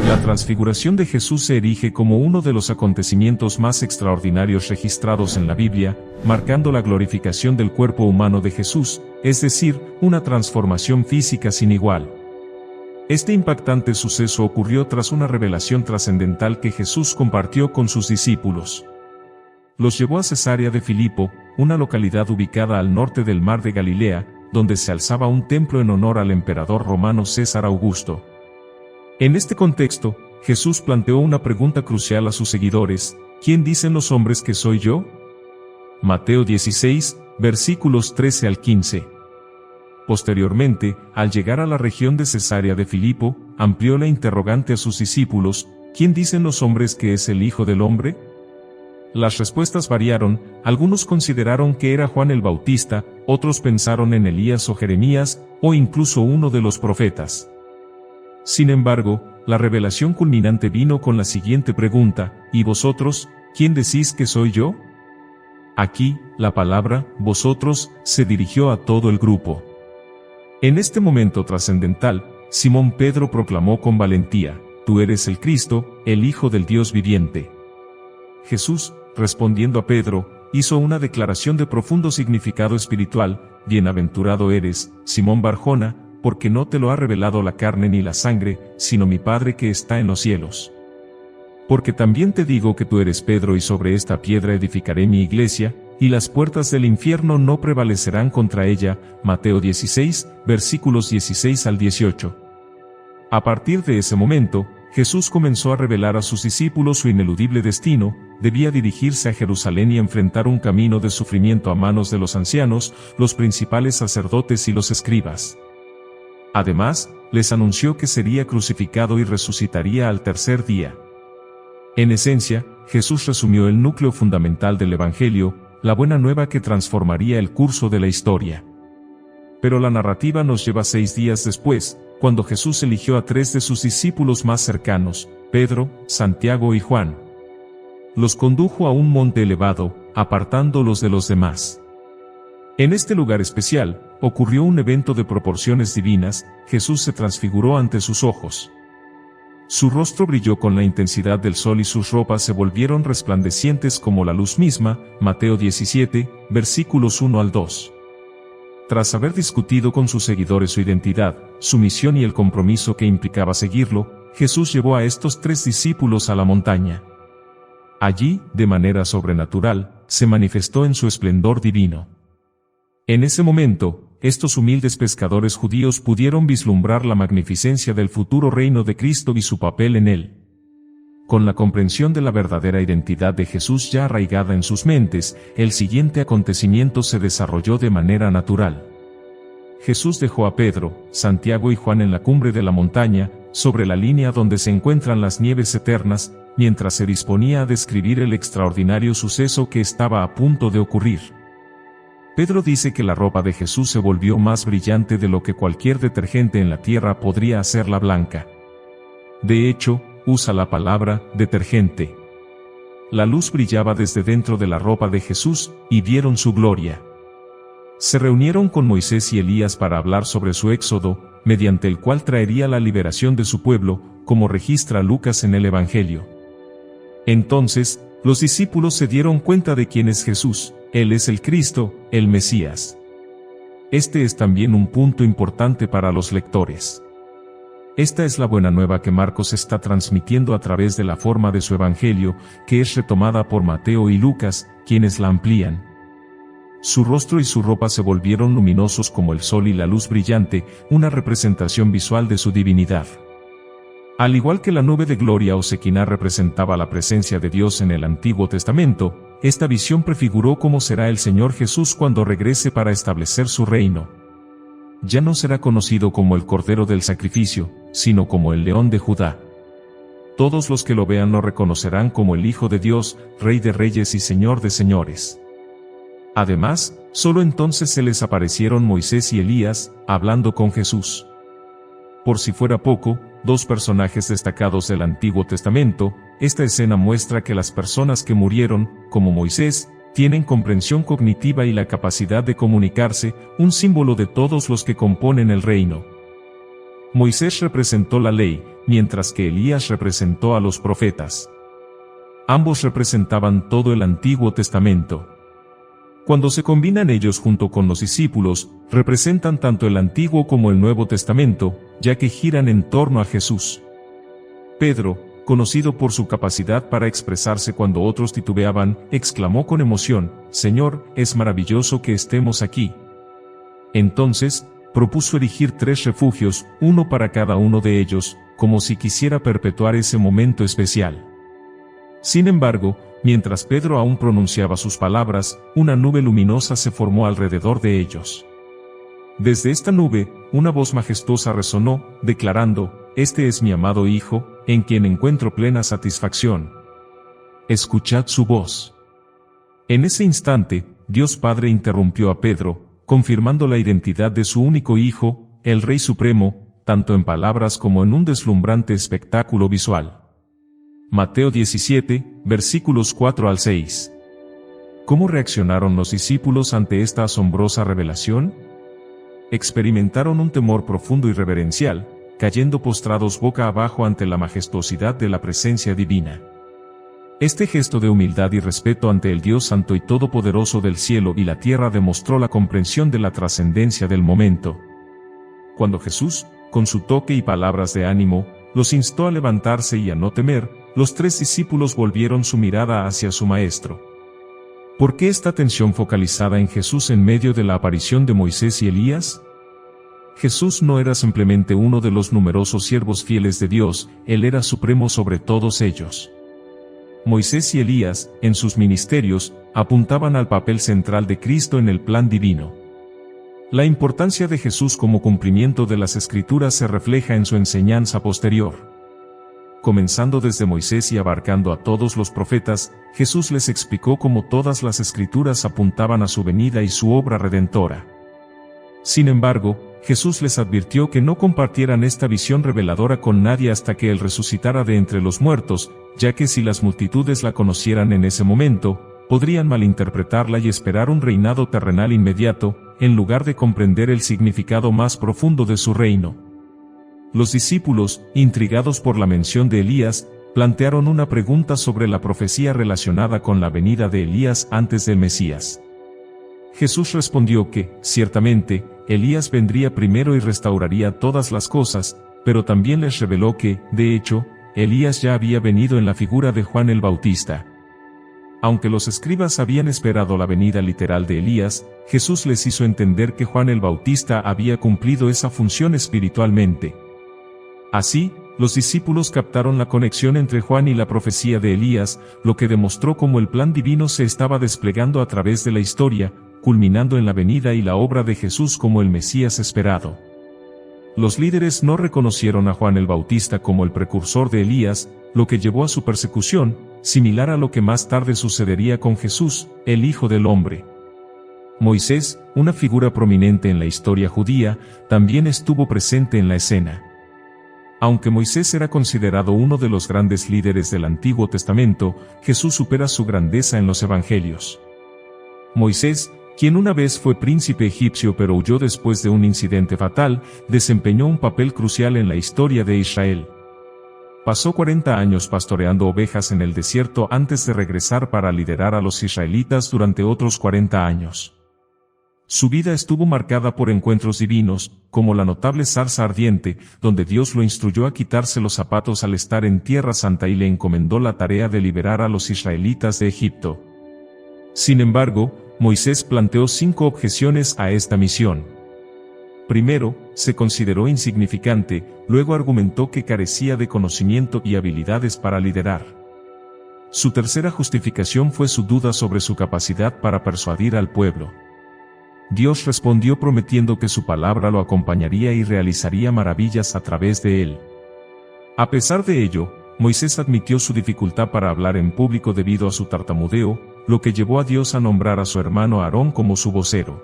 La transfiguración de Jesús se erige como uno de los acontecimientos más extraordinarios registrados en la Biblia, marcando la glorificación del cuerpo humano de Jesús, es decir, una transformación física sin igual. Este impactante suceso ocurrió tras una revelación trascendental que Jesús compartió con sus discípulos. Los llevó a Cesarea de Filipo, una localidad ubicada al norte del mar de Galilea, donde se alzaba un templo en honor al emperador romano César Augusto. En este contexto, Jesús planteó una pregunta crucial a sus seguidores: ¿quién dicen los hombres que soy yo? Mateo 16, versículos 13 al 15. Posteriormente, al llegar a la región de Cesarea de Filipo, amplió la interrogante a sus discípulos: ¿quién dicen los hombres que es el Hijo del Hombre? Las respuestas variaron, algunos consideraron que era Juan el Bautista, otros pensaron en Elías o Jeremías, o incluso uno de los profetas. Sin embargo, la revelación culminante vino con la siguiente pregunta: ¿y vosotros, quién decís que soy yo? Aquí, la palabra «vosotros» se dirigió a todo el grupo. En este momento trascendental, Simón Pedro proclamó con valentía: «Tú eres el Cristo, el Hijo del Dios viviente». Jesús, respondiendo a Pedro, hizo una declaración de profundo significado espiritual: «Bienaventurado eres, Simón Barjona, porque no te lo ha revelado la carne ni la sangre, sino mi Padre que está en los cielos. Porque también te digo que tú eres Pedro y sobre esta piedra edificaré mi iglesia, y las puertas del infierno no prevalecerán contra ella». Mateo 16, versículos 16 al 18. A partir de ese momento, Jesús comenzó a revelar a sus discípulos su ineludible destino: debía dirigirse a Jerusalén y enfrentar un camino de sufrimiento a manos de los ancianos, los principales sacerdotes y los escribas. Además, les anunció que sería crucificado y resucitaría al tercer día. En esencia, Jesús resumió el núcleo fundamental del Evangelio, la buena nueva que transformaría el curso de la historia. Pero la narrativa nos lleva 6 días después, cuando Jesús eligió a 3 de sus discípulos más cercanos, Pedro, Santiago y Juan. Los condujo a un monte elevado, apartándolos de los demás. En este lugar especial, ocurrió un evento de proporciones divinas: Jesús se transfiguró ante sus ojos. Su rostro brilló con la intensidad del sol y sus ropas se volvieron resplandecientes como la luz misma. Mateo 17, versículos 1 al 2. Tras haber discutido con sus seguidores su identidad, su misión y el compromiso que implicaba seguirlo, Jesús llevó a estos 3 discípulos a la montaña. Allí, de manera sobrenatural, se manifestó en su esplendor divino. En ese momento, estos humildes pescadores judíos pudieron vislumbrar la magnificencia del futuro reino de Cristo y su papel en él. Con la comprensión de la verdadera identidad de Jesús ya arraigada en sus mentes, el siguiente acontecimiento se desarrolló de manera natural. Jesús dejó a Pedro, Santiago y Juan en la cumbre de la montaña, sobre la línea donde se encuentran las nieves eternas, mientras se disponía a describir el extraordinario suceso que estaba a punto de ocurrir. Pedro dice que la ropa de Jesús se volvió más brillante de lo que cualquier detergente en la tierra podría hacerla blanca. De hecho, usa la palabra detergente. La luz brillaba desde dentro de la ropa de Jesús, y vieron su gloria. Se reunieron con Moisés y Elías para hablar sobre su éxodo, mediante el cual traería la liberación de su pueblo, como registra Lucas en el Evangelio. Entonces, los discípulos se dieron cuenta de quién es Jesús: Él es el Cristo, el Mesías. Este es también un punto importante para los lectores. Esta es la buena nueva que Marcos está transmitiendo a través de la forma de su Evangelio, que es retomada por Mateo y Lucas, quienes la amplían. Su rostro y su ropa se volvieron luminosos como el sol y la luz brillante, una representación visual de su divinidad. Al igual que la nube de gloria o Sequiná representaba la presencia de Dios en el Antiguo Testamento, esta visión prefiguró cómo será el Señor Jesús cuando regrese para establecer su reino. Ya no será conocido como el Cordero del Sacrificio, sino como el León de Judá. Todos los que lo vean lo reconocerán como el Hijo de Dios, Rey de Reyes y Señor de Señores. Además, solo entonces se les aparecieron Moisés y Elías, hablando con Jesús. Por si fuera poco, 2 personajes destacados del Antiguo Testamento, esta escena muestra que las personas que murieron, como Moisés, tienen comprensión cognitiva y la capacidad de comunicarse, un símbolo de todos los que componen el reino. Moisés representó la ley, mientras que Elías representó a los profetas. Ambos representaban todo el Antiguo Testamento. Cuando se combinan ellos junto con los discípulos, representan tanto el Antiguo como el Nuevo Testamento, ya que giran en torno a Jesús. Pedro, conocido por su capacidad para expresarse cuando otros titubeaban, exclamó con emoción: «Señor, es maravilloso que estemos aquí». Entonces, propuso erigir 3 refugios, uno para cada uno de ellos, como si quisiera perpetuar ese momento especial. Sin embargo, mientras Pedro aún pronunciaba sus palabras, una nube luminosa se formó alrededor de ellos. Desde esta nube, una voz majestuosa resonó, declarando: «Este es mi amado Hijo, en quien encuentro plena satisfacción. Escuchad su voz». En ese instante, Dios Padre interrumpió a Pedro, confirmando la identidad de su único Hijo, el Rey Supremo, tanto en palabras como en un deslumbrante espectáculo visual. Mateo 17, versículos 4 al 6. ¿Cómo reaccionaron los discípulos ante esta asombrosa revelación? Experimentaron un temor profundo y reverencial, cayendo postrados boca abajo ante la majestuosidad de la presencia divina. Este gesto de humildad y respeto ante el Dios Santo y Todopoderoso del cielo y la tierra demostró la comprensión de la trascendencia del momento. Cuando Jesús, con su toque y palabras de ánimo, los instó a levantarse y a no temer, los 3 discípulos volvieron su mirada hacia su Maestro. ¿Por qué esta atención focalizada en Jesús en medio de la aparición de Moisés y Elías? Jesús no era simplemente uno de los numerosos siervos fieles de Dios, Él era supremo sobre todos ellos. Moisés y Elías, en sus ministerios, apuntaban al papel central de Cristo en el plan divino. La importancia de Jesús como cumplimiento de las Escrituras se refleja en su enseñanza posterior. Comenzando desde Moisés y abarcando a todos los profetas, Jesús les explicó cómo todas las Escrituras apuntaban a su venida y su obra redentora. Sin embargo, Jesús les advirtió que no compartieran esta visión reveladora con nadie hasta que Él resucitara de entre los muertos, ya que si las multitudes la conocieran en ese momento, podrían malinterpretarla y esperar un reinado terrenal inmediato, en lugar de comprender el significado más profundo de su reino. Los discípulos, intrigados por la mención de Elías, plantearon una pregunta sobre la profecía relacionada con la venida de Elías antes del Mesías. Jesús respondió que, ciertamente, Elías vendría primero y restauraría todas las cosas, pero también les reveló que, de hecho, Elías ya había venido en la figura de Juan el Bautista. Aunque los escribas habían esperado la venida literal de Elías, Jesús les hizo entender que Juan el Bautista había cumplido esa función espiritualmente. Así, los discípulos captaron la conexión entre Juan y la profecía de Elías, lo que demostró cómo el plan divino se estaba desplegando a través de la historia, culminando en la venida y la obra de Jesús como el Mesías esperado. Los líderes no reconocieron a Juan el Bautista como el precursor de Elías, lo que llevó a su persecución, similar a lo que más tarde sucedería con Jesús, el Hijo del Hombre. Moisés, una figura prominente en la historia judía, también estuvo presente en la escena. Aunque Moisés era considerado uno de los grandes líderes del Antiguo Testamento, Jesús supera su grandeza en los Evangelios. Moisés, quien una vez fue príncipe egipcio pero huyó después de un incidente fatal, desempeñó un papel crucial en la historia de Israel. Pasó 40 años pastoreando ovejas en el desierto antes de regresar para liderar a los israelitas durante otros 40 años. Su vida estuvo marcada por encuentros divinos, como la notable zarza ardiente, donde Dios lo instruyó a quitarse los zapatos al estar en Tierra Santa y le encomendó la tarea de liberar a los israelitas de Egipto. Sin embargo, Moisés planteó 5 objeciones a esta misión. Primero, se consideró insignificante, luego argumentó que carecía de conocimiento y habilidades para liderar. Su tercera justificación fue su duda sobre su capacidad para persuadir al pueblo. Dios respondió prometiendo que su palabra lo acompañaría y realizaría maravillas a través de él. A pesar de ello, Moisés admitió su dificultad para hablar en público debido a su tartamudeo, lo que llevó a Dios a nombrar a su hermano Aarón como su vocero.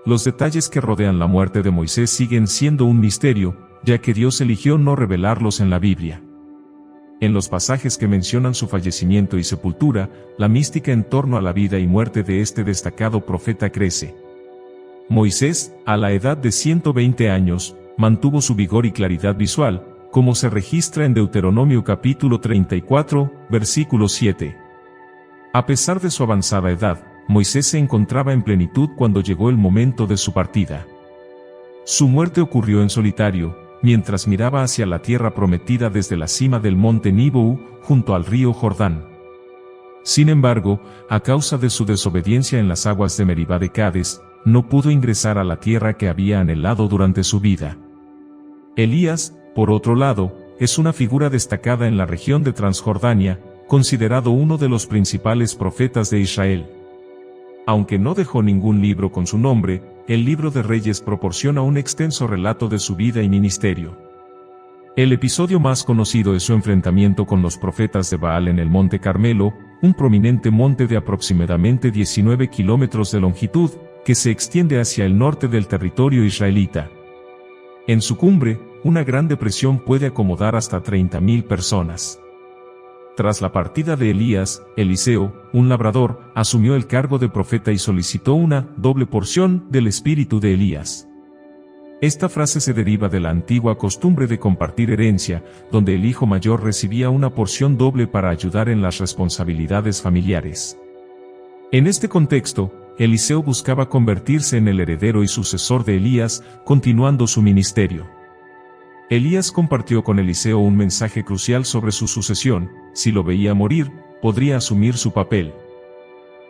Los detalles que rodean la muerte de Moisés siguen siendo un misterio, ya que Dios eligió no revelarlos en la Biblia. En los pasajes que mencionan su fallecimiento y sepultura, la mística en torno a la vida y muerte de este destacado profeta crece. Moisés, a la edad de 120 años, mantuvo su vigor y claridad visual, como se registra en Deuteronomio capítulo 34, versículo 7. A pesar de su avanzada edad, Moisés se encontraba en plenitud cuando llegó el momento de su partida. Su muerte ocurrió en solitario, mientras miraba hacia la tierra prometida desde la cima del monte Níbou, junto al río Jordán. Sin embargo, a causa de su desobediencia en las aguas de Meribá de Cades, no pudo ingresar a la tierra que había anhelado durante su vida. Elías, por otro lado, es una figura destacada en la región de Transjordania, considerado uno de los principales profetas de Israel. Aunque no dejó ningún libro con su nombre, el Libro de Reyes proporciona un extenso relato de su vida y ministerio. El episodio más conocido es su enfrentamiento con los profetas de Baal en el Monte Carmelo, un prominente monte de aproximadamente 19 kilómetros de longitud, que se extiende hacia el norte del territorio israelita. En su cumbre, una gran depresión puede acomodar hasta 30.000 personas. Tras la partida de Elías, Eliseo, un labrador, asumió el cargo de profeta y solicitó una doble porción del espíritu de Elías. Esta frase se deriva de la antigua costumbre de compartir herencia, donde el hijo mayor recibía una porción doble para ayudar en las responsabilidades familiares. En este contexto, Eliseo buscaba convertirse en el heredero y sucesor de Elías, continuando su ministerio. Elías compartió con Eliseo un mensaje crucial sobre su sucesión: si lo veía morir, podría asumir su papel.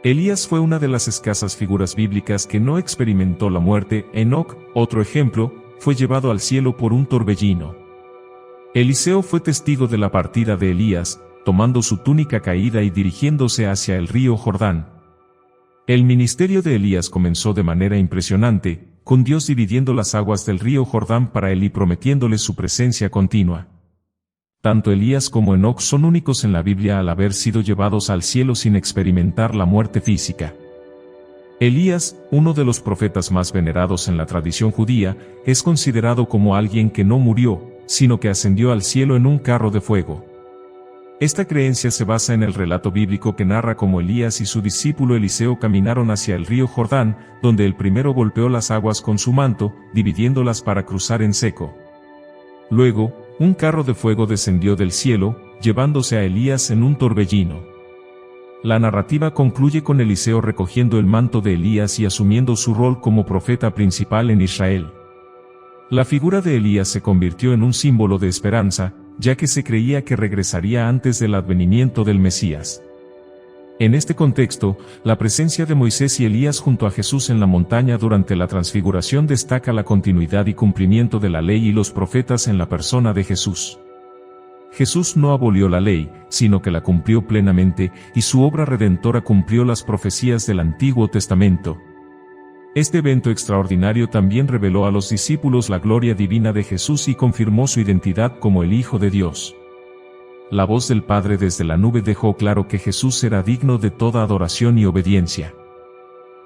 Elías fue una de las escasas figuras bíblicas que no experimentó la muerte. Enoc, otro ejemplo, fue llevado al cielo por un torbellino. Eliseo fue testigo de la partida de Elías, tomando su túnica caída y dirigiéndose hacia el río Jordán. El ministerio de Elías comenzó de manera impresionante, con Dios dividiendo las aguas del río Jordán para él y prometiéndole su presencia continua. Tanto Elías como Enoc son únicos en la Biblia al haber sido llevados al cielo sin experimentar la muerte física. Elías, uno de los profetas más venerados en la tradición judía, es considerado como alguien que no murió, sino que ascendió al cielo en un carro de fuego. Esta creencia se basa en el relato bíblico que narra cómo Elías y su discípulo Eliseo caminaron hacia el río Jordán, donde el primero golpeó las aguas con su manto, dividiéndolas para cruzar en seco. Luego, un carro de fuego descendió del cielo, llevándose a Elías en un torbellino. La narrativa concluye con Eliseo recogiendo el manto de Elías y asumiendo su rol como profeta principal en Israel. La figura de Elías se convirtió en un símbolo de esperanza, ya que se creía que regresaría antes del advenimiento del Mesías. En este contexto, la presencia de Moisés y Elías junto a Jesús en la montaña durante la transfiguración destaca la continuidad y cumplimiento de la ley y los profetas en la persona de Jesús. Jesús no abolió la ley, sino que la cumplió plenamente, y su obra redentora cumplió las profecías del Antiguo Testamento. Este evento extraordinario también reveló a los discípulos la gloria divina de Jesús y confirmó su identidad como el Hijo de Dios. La voz del Padre desde la nube dejó claro que Jesús era digno de toda adoración y obediencia.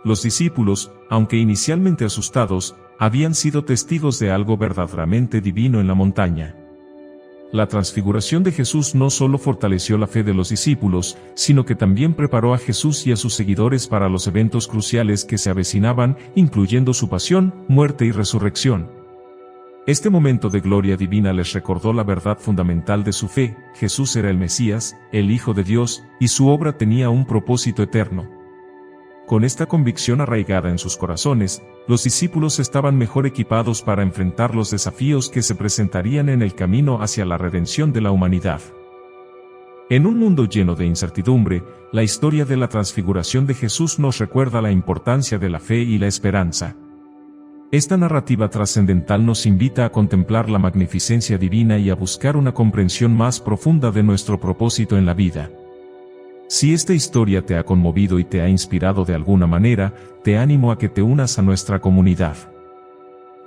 Los discípulos, aunque inicialmente asustados, habían sido testigos de algo verdaderamente divino en la montaña. La transfiguración de Jesús no solo fortaleció la fe de los discípulos, sino que también preparó a Jesús y a sus seguidores para los eventos cruciales que se avecinaban, incluyendo su pasión, muerte y resurrección. Este momento de gloria divina les recordó la verdad fundamental de su fe: Jesús era el Mesías, el Hijo de Dios, y su obra tenía un propósito eterno. Con esta convicción arraigada en sus corazones, los discípulos estaban mejor equipados para enfrentar los desafíos que se presentarían en el camino hacia la redención de la humanidad. En un mundo lleno de incertidumbre, la historia de la transfiguración de Jesús nos recuerda la importancia de la fe y la esperanza. Esta narrativa trascendental nos invita a contemplar la magnificencia divina y a buscar una comprensión más profunda de nuestro propósito en la vida. Si esta historia te ha conmovido y te ha inspirado de alguna manera, te animo a que te unas a nuestra comunidad.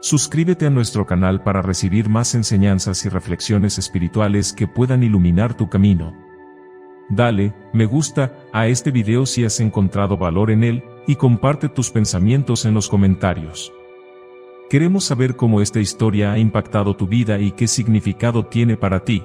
Suscríbete a nuestro canal para recibir más enseñanzas y reflexiones espirituales que puedan iluminar tu camino. Dale me gusta a este video si has encontrado valor en él, y comparte tus pensamientos en los comentarios. Queremos saber cómo esta historia ha impactado tu vida y qué significado tiene para ti.